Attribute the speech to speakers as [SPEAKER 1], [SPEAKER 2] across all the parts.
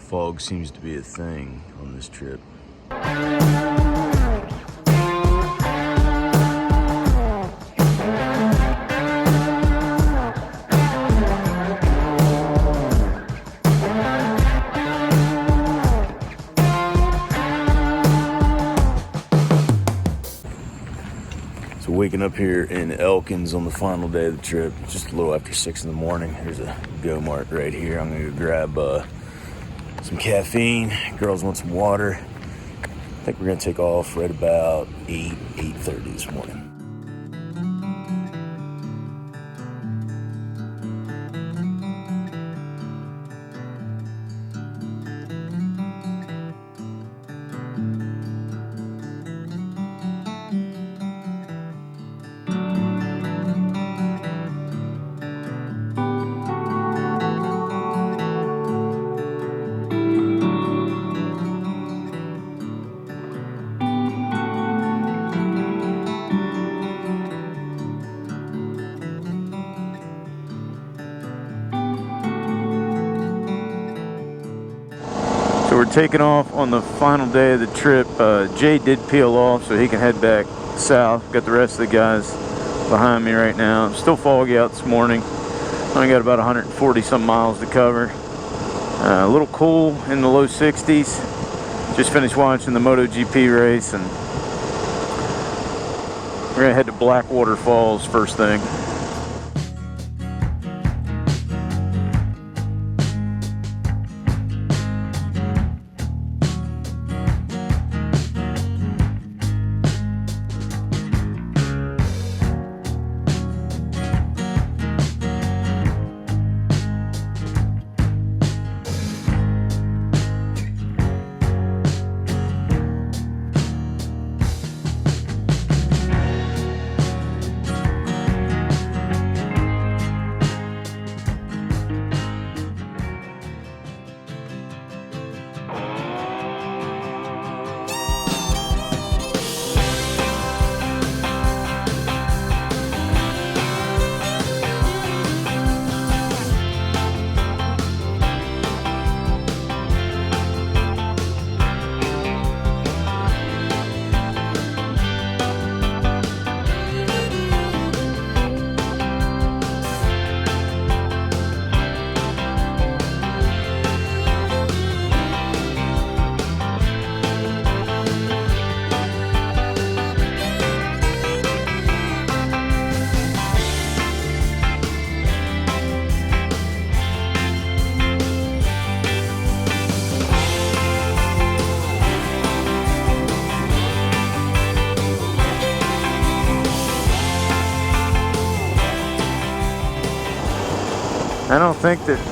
[SPEAKER 1] fog seems to be a thing on this trip. So waking up here in Elkins on the final day of the trip, just a little after 6 in the morning. There's a Go Mart right here. I'm gonna go grab some caffeine. Girls want some water. I think we're gonna take off right about 8:30 this morning. So we're taking off on the final day of the trip. Jay did peel off so he can head back south. Got the rest of the guys behind me right now. Still foggy out this morning. Only got about 140 some miles to cover. A little cool in the low 60s. Just finished watching the MotoGP race, and we're gonna head to Blackwater Falls first thing.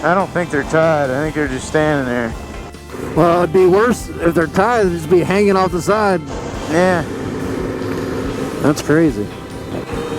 [SPEAKER 1] I don't think they're tied. I think they're just standing there.
[SPEAKER 2] Well, it'd be worse if they're tied. They'd just be hanging off the side.
[SPEAKER 1] Yeah.
[SPEAKER 2] That's crazy.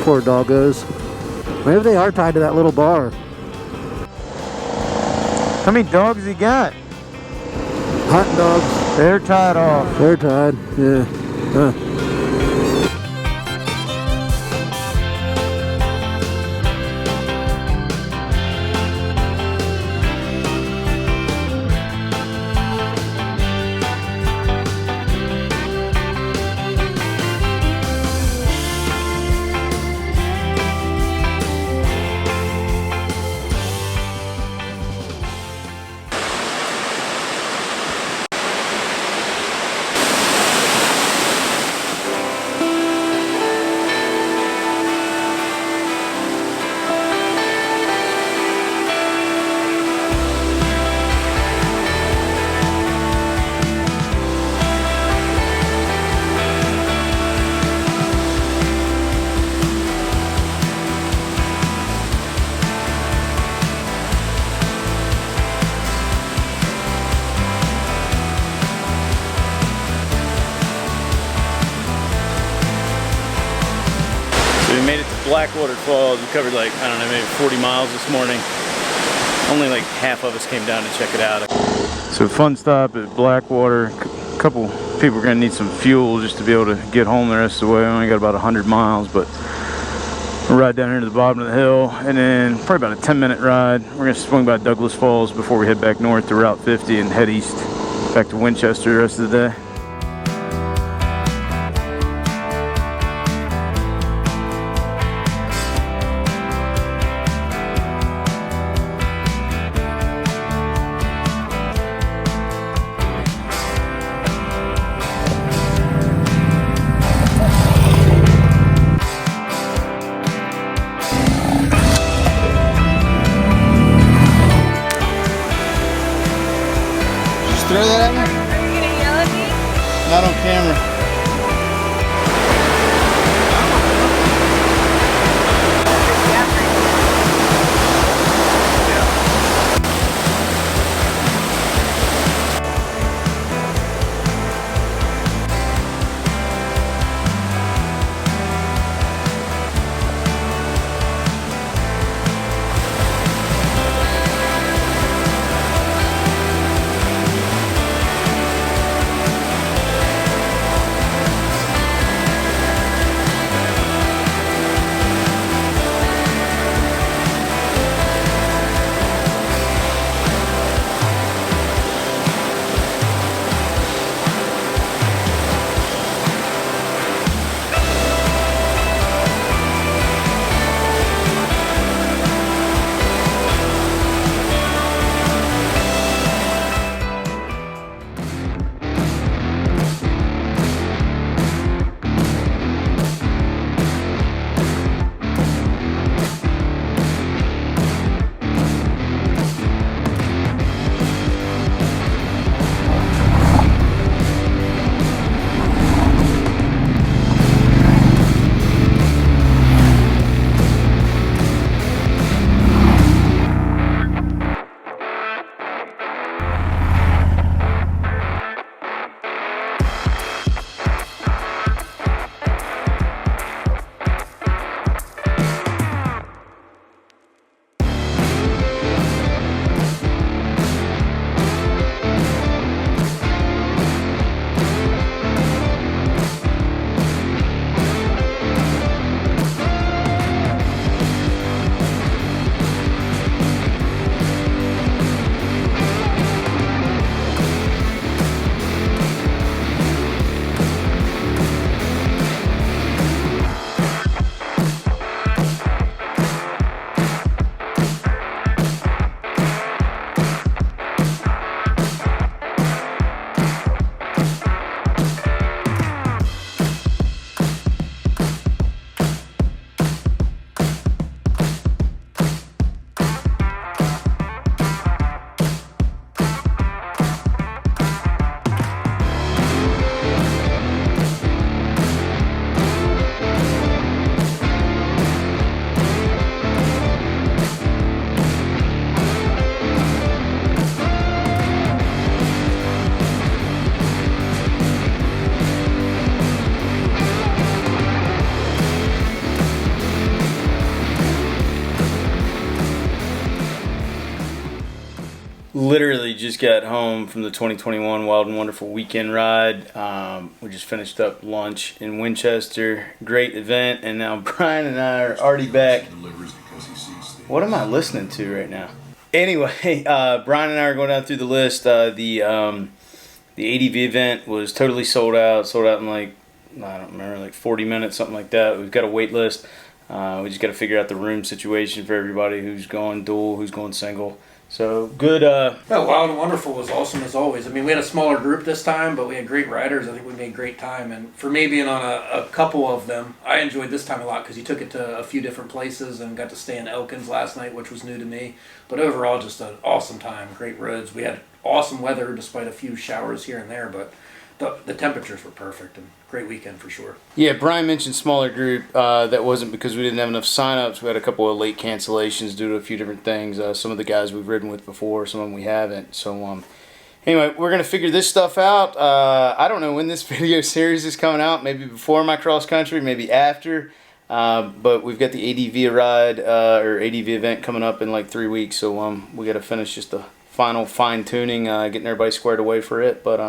[SPEAKER 2] Poor doggos. Maybe they are tied to that little bar.
[SPEAKER 1] How many dogs has he got?
[SPEAKER 2] Hot dogs.
[SPEAKER 1] They're tied off.
[SPEAKER 2] They're tied. Yeah. Huh.
[SPEAKER 3] So we made it to Blackwater Falls. We covered like, I don't know, maybe 40 miles this morning. Only like half of us came down to check it out.
[SPEAKER 1] So fun stop at Blackwater. A couple people are gonna need some fuel just to be able to get home the rest of the way. We only got about 100 miles, but We'll ride down here to the bottom of the hill, and then probably about a 10-minute ride. We're going to swing by Douglas Falls before we head back north to Route 50 and head east back to Winchester the rest of the day.
[SPEAKER 3] Throw that at me?
[SPEAKER 4] Are you gonna yell at me?
[SPEAKER 3] Not on camera. Literally just got home from the 2021 Wild and Wonderful weekend ride. We just finished up lunch in Winchester. Great event, and now Brian and I are already back. What am I listening to right now? Anyway, Brian and I are going down through the list. The ADV event was totally sold out in like, I don't remember, like 40 minutes, something like that. We've got a wait list. We just got to figure out the room situation for everybody who's going dual, who's going single. So good.
[SPEAKER 5] Yeah, Wild and Wonderful was awesome as always. I mean, we had a smaller group this time, but we had great riders. I think we made great time. And for me being on a couple of them, I enjoyed this time a lot because you took it to a few different places and got to stay in Elkins last night, which was new to me. But overall, just an awesome time. Great roads. We had awesome weather despite a few showers here and there, but the temperatures were perfect and great weekend for sure.
[SPEAKER 3] Yeah, Brian mentioned smaller group. That wasn't because we didn't have enough sign-ups. We had a couple of late cancellations due to a few different things. Some of the guys we've ridden with before, some of them we haven't. So anyway, we're going to figure this stuff out. I don't know when this video series is coming out. Maybe before my cross country, maybe after. But we've got the ADV ride or ADV event coming up in like 3 weeks. So we got to finish just the final fine-tuning, getting everybody squared away for it. But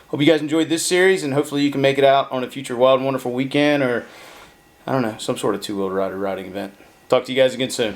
[SPEAKER 3] hope you guys enjoyed this series, and hopefully you can make it out on a future Wild and Wonderful weekend, or I don't know, some sort of two-wheel rider riding event. Talk to you guys again soon.